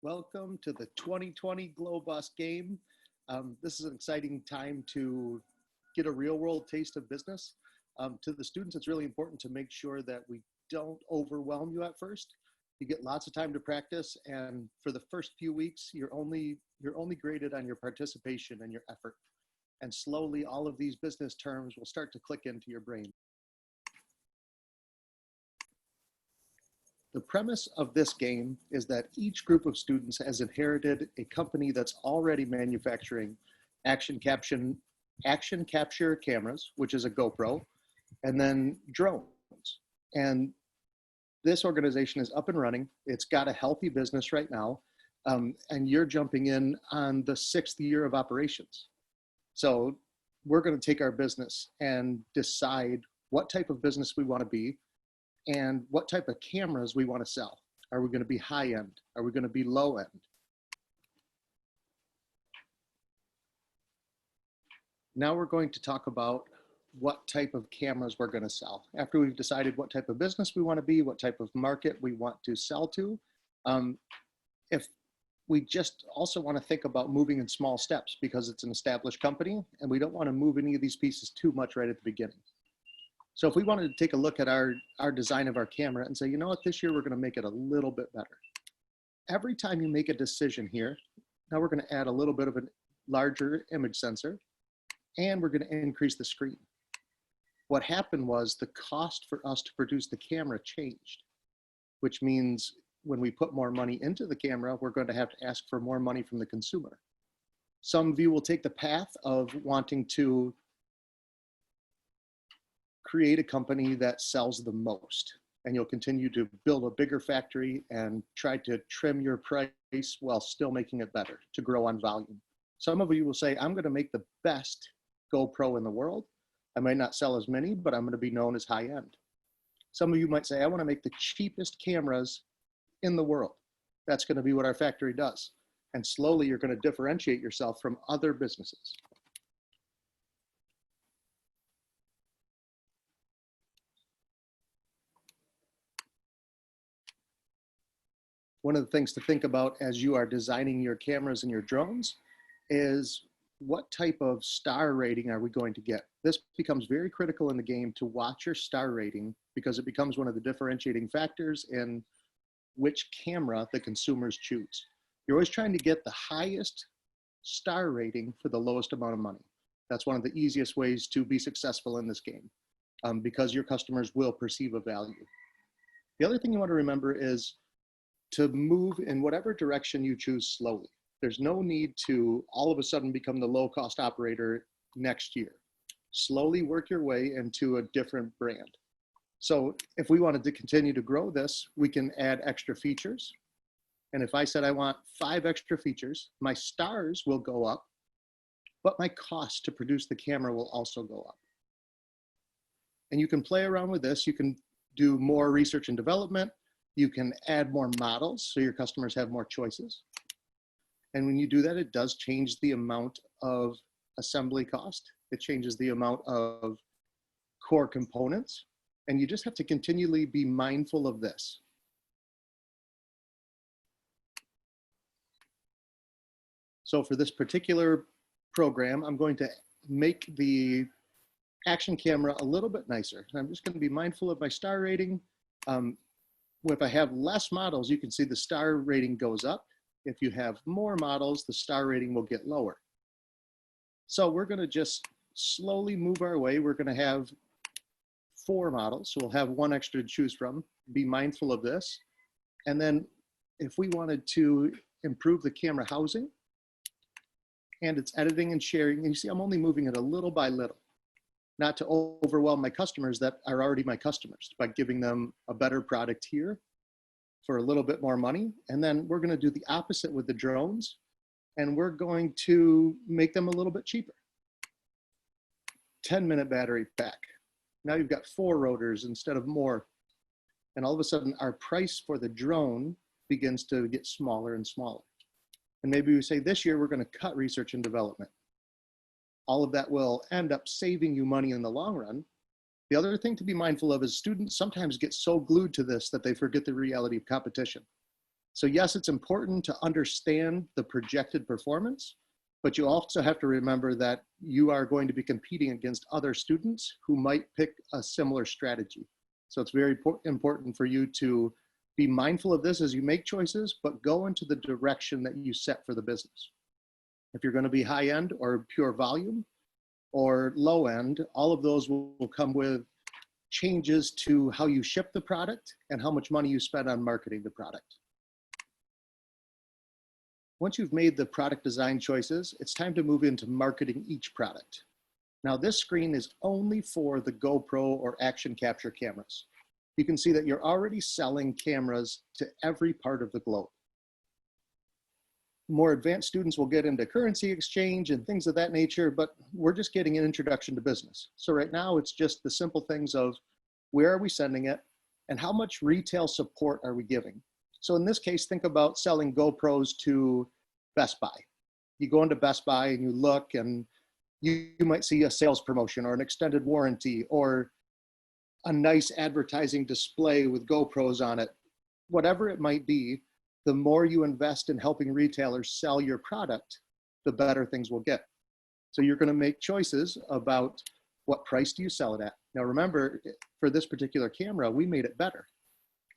Welcome to the 2020 Glo-Bus game. This is an exciting time to get a real world taste of business. To the students, it's really important to make sure that we don't overwhelm you at first. You get lots of time to practice, and for the first few weeks, you're only graded on your participation and your effort. And slowly, all of these business terms will start to click into your brain. The premise of this game is that each group of students has inherited a company that's already manufacturing action capture cameras, which is a GoPro, and then drones. And this organization is up and running. It's got a healthy business right now, and you're jumping in on the 6th year of operations. So we're going to take our business and decide what type of business we want to be and what type of cameras we want to sell. Are we going to be high end? Are we going to be low end? Now we're going to talk about what type of cameras we're going to sell. After we've decided what type of business we want to be, what type of market we want to sell to, if we just also want to think about moving in small steps because it's an established company and we don't want to move any of these pieces too much right at the beginning. So if we wanted to take a look at our design of our camera and say, you know what, this year we're going to make it a little bit better. Every time you make a decision here, now we're going to add a little bit of a larger image sensor, and we're going to increase the screen. What happened was the cost for us to produce the camera changed, which means when we put more money into the camera, we're going to have to ask for more money from the consumer. Some of you will take the path of wanting to create a company that sells the most, and you'll continue to build a bigger factory and try to trim your price while still making it better to grow on volume. Some of you will say, I'm going to make the best GoPro in the world. I might not sell as many, but I'm going to be known as high end. Some of you might say, I want to make the cheapest cameras in the world. That's going to be what our factory does. And slowly you're going to differentiate yourself from other businesses. One of the things to think about as you are designing your cameras and your drones is what type of star rating are we going to get? This becomes very critical in the game to watch your star rating because it becomes one of the differentiating factors in which camera the consumers choose. You're always trying to get the highest star rating for the lowest amount of money. That's one of the easiest ways to be successful in this game because your customers will perceive a value. The other thing you want to remember is to move in whatever direction you choose slowly. There's no need to all of a sudden become the low-cost operator next year. Slowly work your way into a different brand. So if we wanted to continue to grow this, we can add extra features. And if I said I want 5 extra features, my stars will go up, but my cost to produce the camera will also go up. And you can play around with this. You can do more research and development. You can add more models so your customers have more choices. And when you do that, it does change the amount of assembly cost. It changes the amount of core components. And you just have to continually be mindful of this. So for this particular program, I'm going to make the action camera a little bit nicer. I'm just going to be mindful of my star rating. If I have less models, you can see the star rating goes up. If you have more models, the star rating will get lower. So we're going to just slowly move our way. We're going to have 4 models, so we'll have 1 extra to choose from. Be mindful of this. And then if we wanted to improve the camera housing and its editing and sharing, and you see I'm only moving it a little by little, not to overwhelm my customers that are already my customers, by giving them a better product here for a little bit more money. And then we're going to do the opposite with the drones, and we're going to make them a little bit cheaper. 10-minute battery pack. Now you've got 4 rotors instead of more. And all of a sudden our price for the drone begins to get smaller and smaller. And maybe we say this year we're going to cut research and development. All of that will end up saving you money in the long run. The other thing to be mindful of is students sometimes get so glued to this that they forget the reality of competition. So yes, it's important to understand the projected performance, but you also have to remember that you are going to be competing against other students who might pick a similar strategy. So it's very important for you to be mindful of this as you make choices, but go into the direction that you set for the business. If you're going to be high end or pure volume or low end, all of those will come with changes to how you ship the product and how much money you spend on marketing the product. Once you've made the product design choices, it's time to move into marketing each product. Now this screen is only for the GoPro or action capture cameras. You can see that you're already selling cameras to every part of the globe. More advanced students will get into currency exchange and things of that nature, but we're just getting an introduction to business. So right now it's just the simple things of where are we sending it and how much retail support are we giving? So in this case, think about selling GoPros to Best Buy. You go into Best Buy and you look and you might see a sales promotion or an extended warranty or a nice advertising display with GoPros on it. Whatever it might be, the more you invest in helping retailers sell your product, the better things will get. So you're going to make choices about what price do you sell it at. Now remember, for this particular camera, we made it better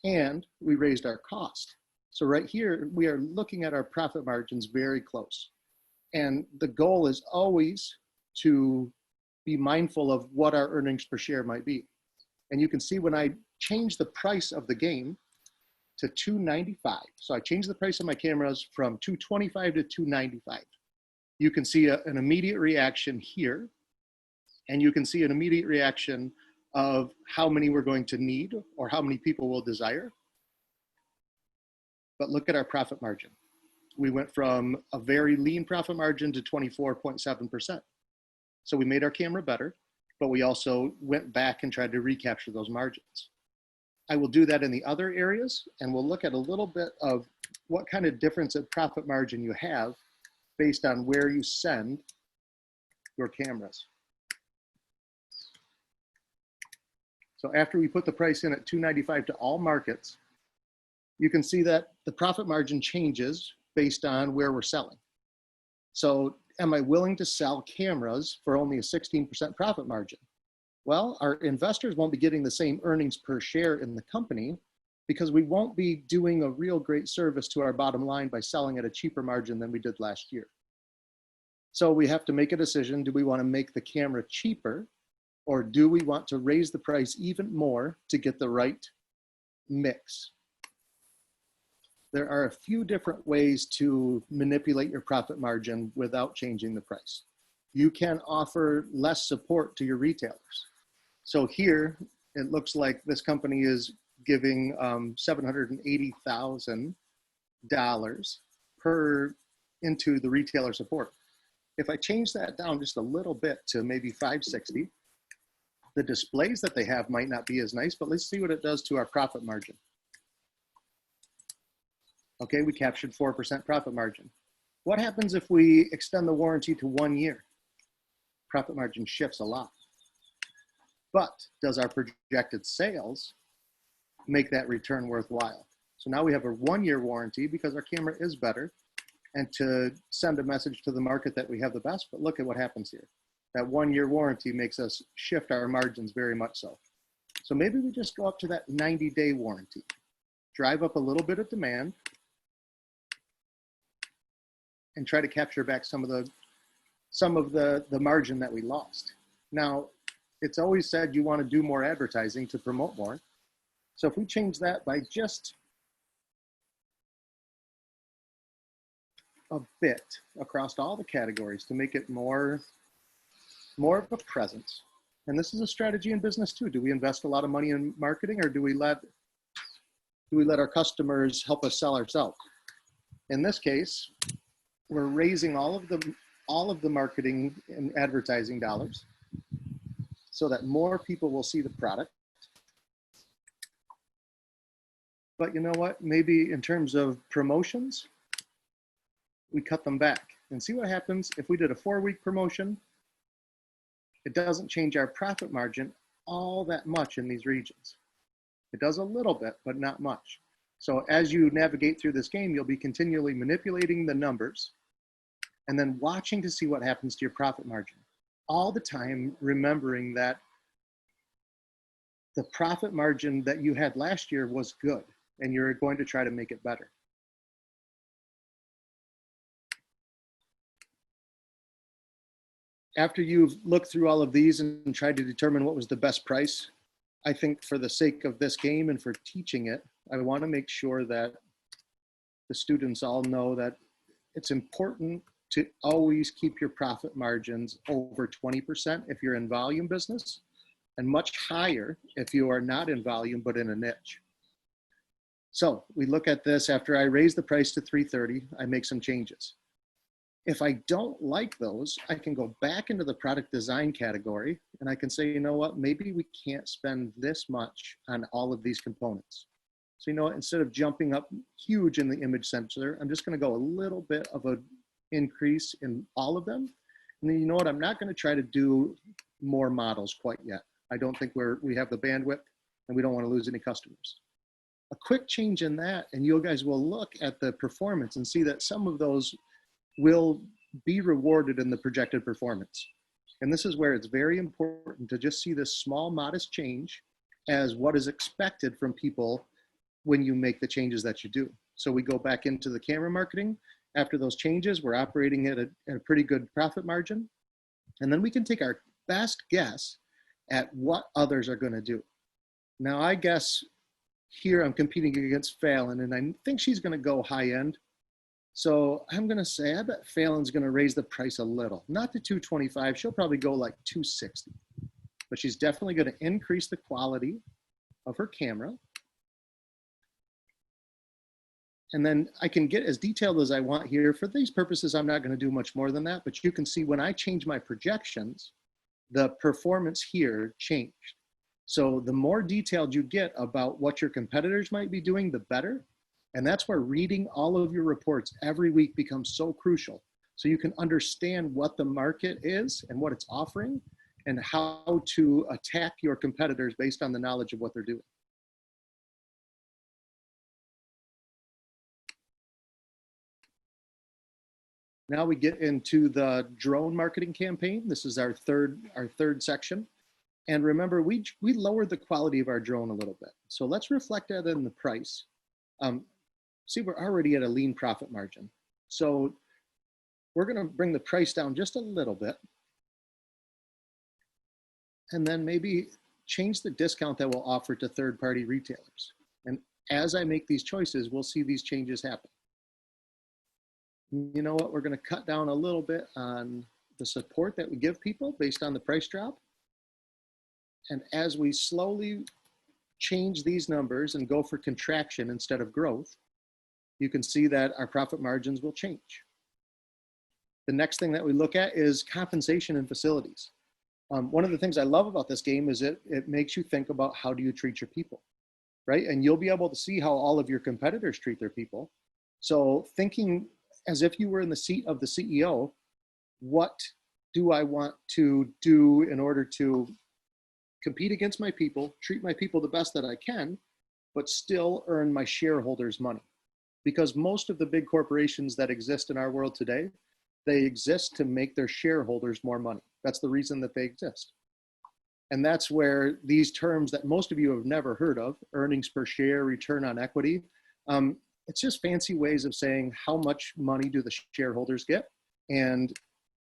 and we raised our cost. So right here, we are looking at our profit margins very close. And the goal is always to be mindful of what our earnings per share might be. And you can see when I change the price of the game to $295, so I changed the price of my cameras from $225 to $295. You can see an immediate reaction here, and you can see an immediate reaction of how many we're going to need or how many people will desire. But look at our profit margin. We went from a very lean profit margin to 24.7%. So we made our camera better, but we also went back and tried to recapture those margins. I will do that in the other areas, and we'll look at a little bit of what kind of difference in profit margin you have based on where you send your cameras. So after we put the price in at $295 to all markets, you can see that the profit margin changes based on where we're selling. So am I willing to sell cameras for only a 16% profit margin? Well, our investors won't be getting the same earnings per share in the company because we won't be doing a real great service to our bottom line by selling at a cheaper margin than we did last year. So we have to make a decision. Do we want to make the camera cheaper, or do we want to raise the price even more to get the right mix? There are a few different ways to manipulate your profit margin without changing the price. You can offer less support to your retailers. So here, it looks like this company is giving $780,000 into the retailer support. If I change that down just a little bit to maybe $560, the displays that they have might not be as nice, but let's see what it does to our profit margin. Okay, we captured 4% profit margin. What happens if we extend the warranty to 1 year? Profit margin shifts a lot. But does our projected sales make that return worthwhile? So now we have a 1-year warranty because our camera is better, and to send a message to the market that we have the best, but look at what happens here. That 1-year warranty makes us shift our margins very much so. So maybe we just go up to that 90-day warranty, drive up a little bit of demand, and try to capture back some of the margin that we lost. Now, it's always said you want to do more advertising to promote more. So if we change that by just a bit across all the categories to make it more of a presence, and this is a strategy in business too. Do we invest a lot of money in marketing, or do we let our customers help us sell ourselves? In this case, we're raising all of the marketing and advertising dollars so that more people will see the product. But you know what? Maybe in terms of promotions, we cut them back and see what happens if we did a 4-week promotion. It doesn't change our profit margin all that much in these regions. It does a little bit, but not much. So as you navigate through this game, you'll be continually manipulating the numbers and then watching to see what happens to your profit margin. All the time remembering that the profit margin that you had last year was good and you're going to try to make it better. After you've looked through all of these and tried to determine what was the best price, I think for the sake of this game and for teaching it, I want to make sure that the students all know that it's important to always keep your profit margins over 20% if you're in volume business, and much higher if you are not in volume but in a niche. So we look at this. After I raise the price to $330, I make some changes. If I don't like those, I can go back into the product design category and I can say, you know what, maybe we can't spend this much on all of these components. So, you know what, instead of jumping up huge in the image sensor, I'm just going to go a little bit of an increase in all of them. And then, you know what, I'm not going to try to do more models quite yet. I don't think we have the bandwidth and we don't want to lose any customers. A quick change in that, and you guys will look at the performance and see that some of those will be rewarded in the projected performance. And this is where it's very important to just see this small, modest change as what is expected from people when you make the changes that you do. So we go back into the camera marketing. After those changes, we're operating at a pretty good profit margin. And then we can take our best guess at what others are going to do. Now, I guess here I'm competing against Fallon, and I think she's going to go high end. So I'm going to say, I bet Fallon's going to raise the price a little, not to 225. She'll probably go like 260, but she's definitely going to increase the quality of her camera. And then I can get as detailed as I want here. For these purposes, I'm not going to do much more than that, but you can see when I change my projections, the performance here changed. So the more detailed you get about what your competitors might be doing, the better. And that's where reading all of your reports every week becomes so crucial. So you can understand what the market is and what it's offering and how to attack your competitors based on the knowledge of what they're doing. Now we get into the drone marketing campaign. This is our third section. And remember, we lowered the quality of our drone a little bit. So let's reflect that in the price. See, we're already at a lean profit margin. So we're going to bring the price down just a little bit. And then maybe change the discount that we'll offer to third-party retailers. And as I make these choices, we'll see these changes happen. You know what? We're going to cut down a little bit on the support that we give people based on the price drop. And as we slowly change these numbers and go for contraction instead of growth, you can see that our profit margins will change. The next thing that we look at is compensation in facilities. One of the things I love about this game is it makes you think about how do you treat your people, right? And you'll be able to see how all of your competitors treat their people. So thinking as if you were in the seat of the CEO, what do I want to do in order to compete against my people, treat my people the best that I can, but still earn my shareholders money? Because most of the big corporations that exist in our world today, they exist to make their shareholders more money. That's the reason that they exist. And that's where these terms that most of you have never heard of, earnings per share, return on equity, it's just fancy ways of saying how much money do the shareholders get. And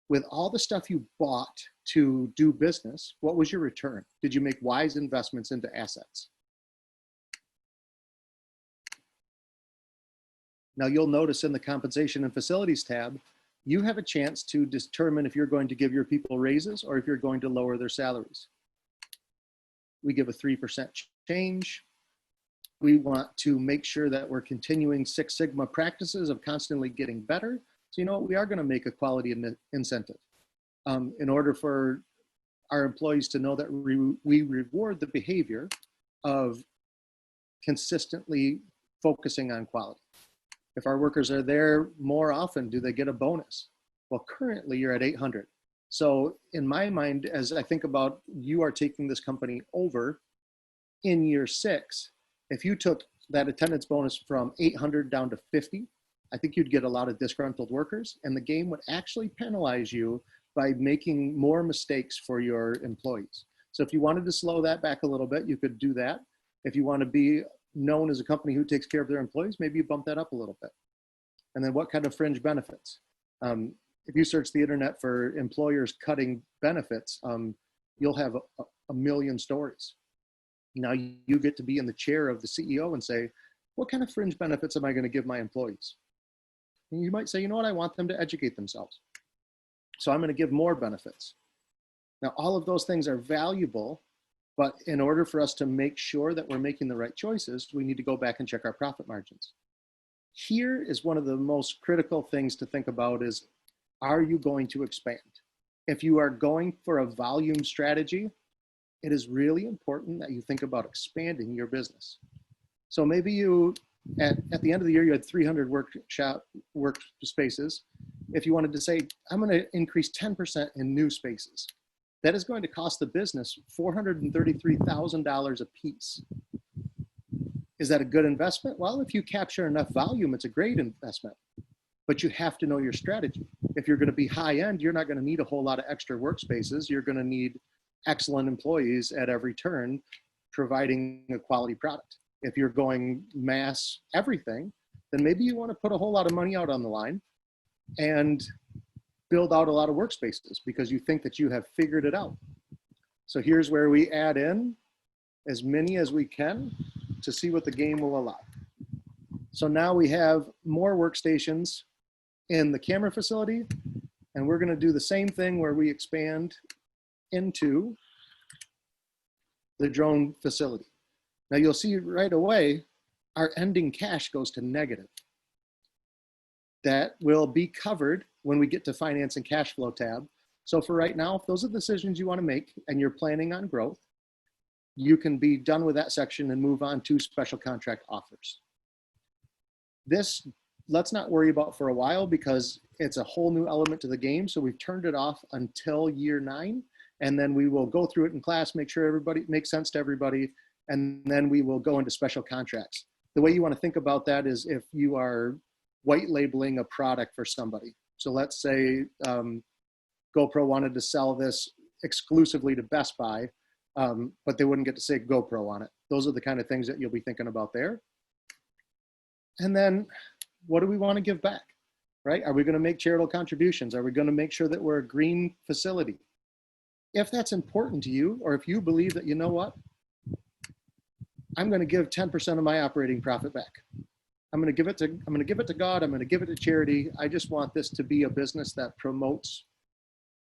with all the stuff you bought to do business, what was your return? Did you make wise investments into assets? Now you'll notice in the compensation and facilities tab, you have a chance to determine if you're going to give your people raises or if you're going to lower their salaries. We give a 3% change. We want to make sure that we're continuing Six Sigma practices of constantly getting better. So you know what, we are going to make a quality incentive in order for our employees to know that we reward the behavior of consistently focusing on quality. If our workers are there more often, do they get a bonus? Well, currently you're at 800. So in my mind, as I think about you are taking this company over in year 6, if you took that attendance bonus from 800 down to 50, I think you'd get a lot of disgruntled workers, and the game would actually penalize you by making more mistakes for your employees. So if you wanted to slow that back a little bit, you could do that. If you want to be known as a company who takes care of their employees, maybe you bump that up a little bit. And then what kind of fringe benefits? If you search the internet for employers cutting benefits, you'll have a million stories. Now you get to be in the chair of the CEO and say, what kind of fringe benefits am I going to give my employees? And you might say, you know what, I want them to educate themselves. So I'm going to give more benefits. Now, all of those things are valuable, but in order for us to make sure that we're making the right choices, we need to go back and check our profit margins. Here is one of the most critical things to think about is, are you going to expand? If you are going for a volume strategy, it is really important that you think about expanding your business. So maybe you, at the end of the year, you had 300 workspaces. If you wanted to say, I'm going to increase 10% in new spaces, that is going to cost the business $433,000 a piece. Is that a good investment? Well, if you capture enough volume, it's a great investment, but you have to know your strategy. If you're going to be high end, you're not going to need a whole lot of extra workspaces. You're going to need excellent employees at every turn, providing a quality product. If you're going mass everything, then maybe you want to put a whole lot of money out on the line and build out a lot of workspaces because you think that you have figured it out. So here's where we add in as many as we can to see what the game will allow. So now we have more workstations in the camera facility, and we're going to do the same thing where we expand into the drone facility. Now you'll see right away, our ending cash goes to negative. That will be covered when we get to finance and cash flow tab. So for right now, if those are decisions you want to make and you're planning on growth, you can be done with that section and move on to special contract offers. This, let's not worry about for a while because it's a whole new element to the game. So we've turned it off until year 9, and then we will go through it in class, make sure everybody makes sense to everybody, and then we will go into special contracts. The way you want to think about that is if you are white labeling a product for somebody. So let's say GoPro wanted to sell this exclusively to Best Buy, but they wouldn't get to say GoPro on it. Those are the kind of things that you'll be thinking about there. And then what do we want to give back, right? Are we going to make charitable contributions? Are we going to make sure that we're a green facility? If that's important to you, or if you believe that, you know what, I'm going to give 10% of my operating profit back. I'm going to give it to God. I'm going to give it to charity. I just want this to be a business that promotes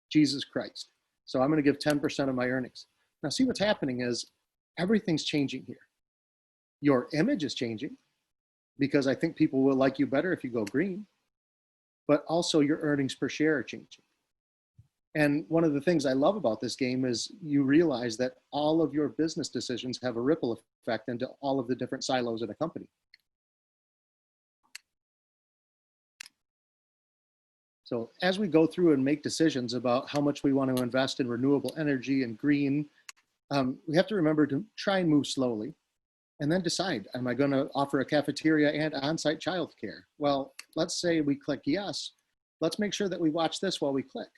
Jesus Christ. So I'm going to give 10% of my earnings. Now see what's happening is everything's changing here. Your image is changing because I think people will like you better if you go green, but also your earnings per share are changing. And one of the things I love about this game is you realize that all of your business decisions have a ripple effect into all of the different silos in a company. So as we go through and make decisions about how much we want to invest in renewable energy and green, we have to remember to try and move slowly and then decide, am I going to offer a cafeteria and on-site childcare? Well, let's say we click yes. Let's make sure that we watch this while we click.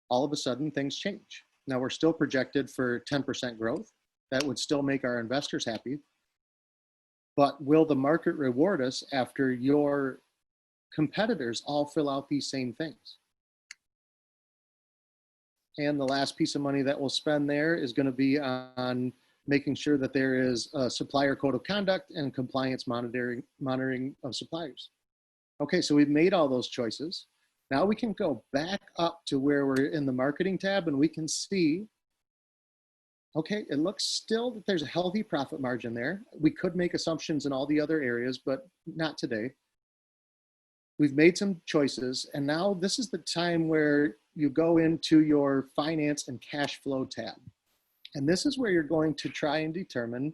All of a sudden, things change. Now we're still projected for 10% growth. That would still make our investors happy. But will the market reward us after your competitors all fill out these same things? And the last piece of money that we'll spend there is going to be on making sure that there is a supplier code of conduct and compliance monitoring of suppliers. Okay, so we've made all those choices. Now we can go back up to where we're in the marketing tab and we can see, okay, it looks still that there's a healthy profit margin there. We could make assumptions in all the other areas, but not today. We've made some choices, and now this is the time where you go into your finance and cash flow tab. And this is where you're going to try and determine,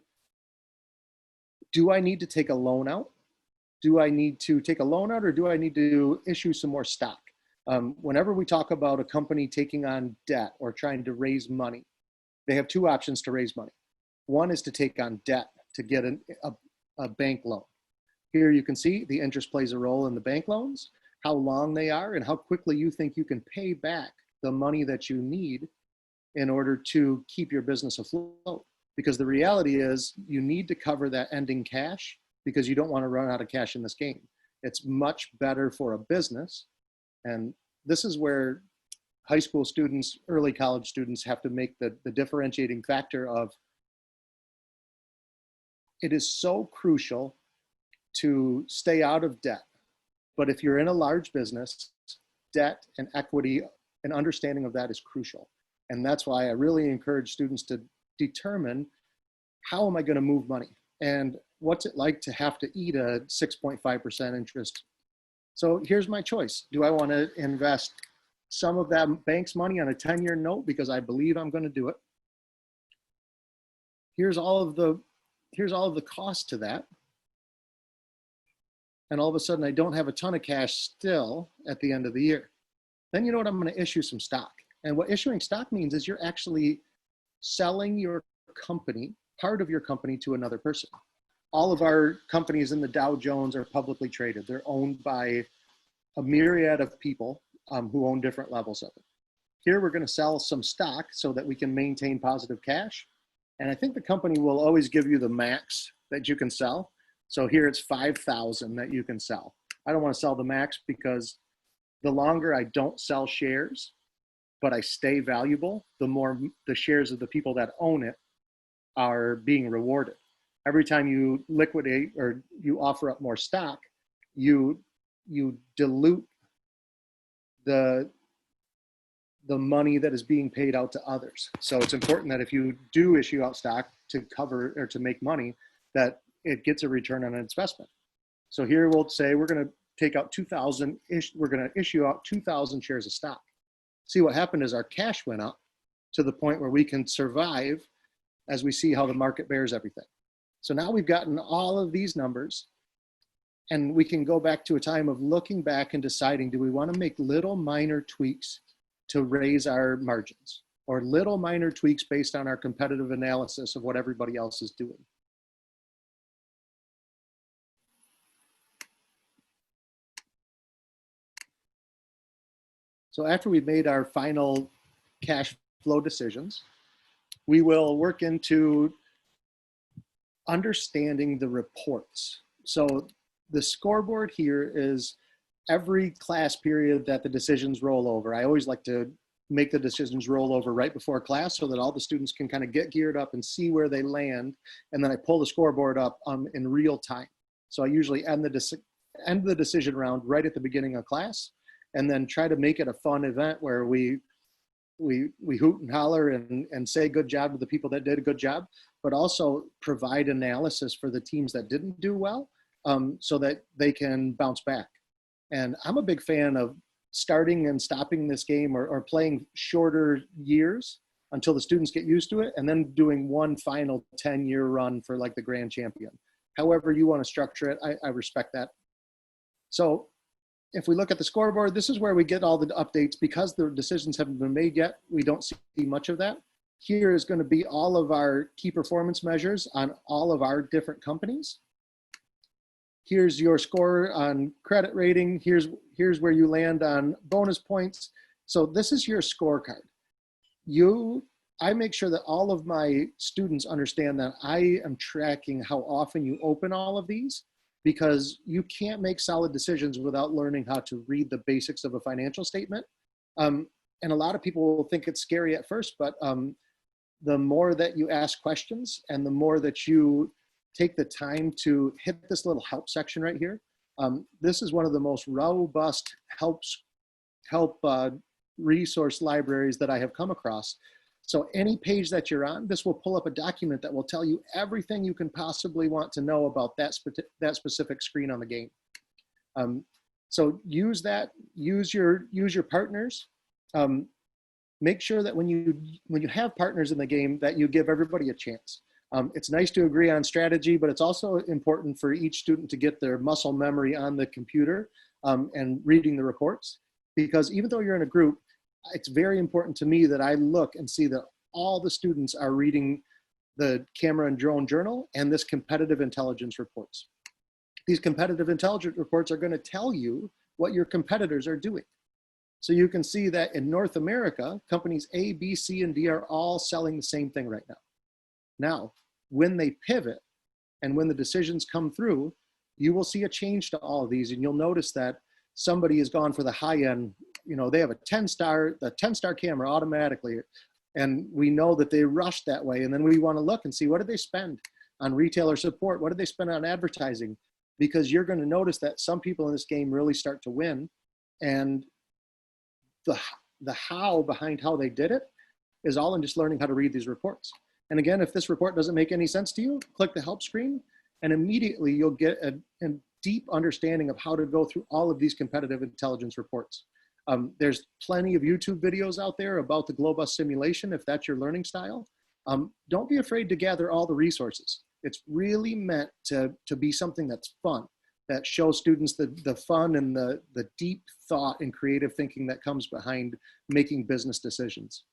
do I need to take a loan out? Do I need to take a loan out, or do I need to issue some more stock? Whenever we talk about a company taking on debt or trying to raise money, they have two options to raise money. One is to take on debt to get a bank loan. Here you can see the interest plays a role in the bank loans, how long they are, and how quickly you think you can pay back the money that you need in order to keep your business afloat. Because the reality is you need to cover that ending cash because you don't want to run out of cash in this game. It's much better for a business. And this is where high school students, early college students have to make the differentiating factor of it is so crucial to stay out of debt. But if you're in a large business, debt and equity and understanding of that is crucial. And that's why I really encourage students to determine how am I going to move money and what's it like to have to eat a 6.5% interest. So here's my choice. Do I want to invest some of that bank's money on a 10-year note because I believe I'm going to do it? Here's all of the cost to that. And all of a sudden I don't have a ton of cash still at the end of the year. Then you know what, I'm going to issue some stock. And what issuing stock means is you're actually selling your company, part of your company, to another person. All of our companies in the Dow Jones are publicly traded. They're owned by a myriad of people who own different levels of it. Here we're going to sell some stock so that we can maintain positive cash. And I think the company will always give you the max that you can sell. So here it's 5,000 that you can sell. I don't want to sell the max because the longer I don't sell shares, but I stay valuable, the more the shares of the people that own it are being rewarded. Every time you liquidate or you offer up more stock, you dilute the money that is being paid out to others. So it's important that if you do issue out stock to cover or to make money, that it gets a return on an investment. So here we'll say we're going to take out 2,000, we're going to issue out 2,000 shares of stock. See, what happened is our cash went up to the point where we can survive as we see how the market bears everything. So now we've gotten all of these numbers and we can go back to a time of looking back and deciding, do we want to make little minor tweaks to raise our margins or little minor tweaks based on our competitive analysis of what everybody else is doing? So after we've made our final cash flow decisions, we will work into understanding the reports. So the scoreboard here is every class period that the decisions roll over. I always like to make the decisions roll over right before class so that all the students can kind of get geared up and see where they land. And then I pull the scoreboard up in real time. So I usually end the decision round right at the beginning of class, and then try to make it a fun event where we hoot and holler and say good job to the people that did a good job, but also provide analysis for the teams that didn't do well so that they can bounce back. And I'm a big fan of starting and stopping this game or playing shorter years until the students get used to it, and then doing one final 10-year run for like the grand champion. However you want to structure it, I respect that. So if we look at the scoreboard, this is where we get all the updates. Because the decisions haven't been made yet, we don't see much of that. Here is going to be all of our key performance measures on all of our different companies. Here's your score on credit rating. Here's where you land on bonus points. So this is your scorecard. I make sure that all of my students understand that I am tracking how often you open all of these, because you can't make solid decisions without learning how to read the basics of a financial statement. And a lot of people will think it's scary at first, but the more that you ask questions and the more that you take the time to hit this little help section right here, this is one of the most robust help resource libraries that I have come across. So any page that you're on, this will pull up a document that will tell you everything you can possibly want to know about that specific screen on the game. So use that, use your partners. Make sure that when you have partners in the game that you give everybody a chance. It's nice to agree on strategy, but it's also important for each student to get their muscle memory on the computer and reading the reports. Because even though you're in a group, it's very important to me that I look and see that all the students are reading the Camera and Drone Journal, and this competitive intelligence reports. These competitive intelligence reports are going to tell you what your competitors are doing. So you can see that in North America, companies A, B, C, and D are all selling the same thing right now. Now, when they pivot and when the decisions come through, you will see a change to all of these, and you'll notice that somebody has gone for the high end. You know, they have a 10-star camera automatically, and we know that they rushed that way. And then we want to look and see, what did they spend on retailer support? What did they spend on advertising? Because you're going to notice that some people in this game really start to win, and the how behind how they did it is all in just learning how to read these reports. And again, if this report doesn't make any sense to you, click the help screen, and immediately you'll get a deep understanding of how to go through all of these competitive intelligence reports. There's plenty of YouTube videos out there about the Glo-Bus simulation if that's your learning style. Don't be afraid to gather all the resources. It's really meant to be something that's fun, that shows students the fun and the deep thought and creative thinking that comes behind making business decisions.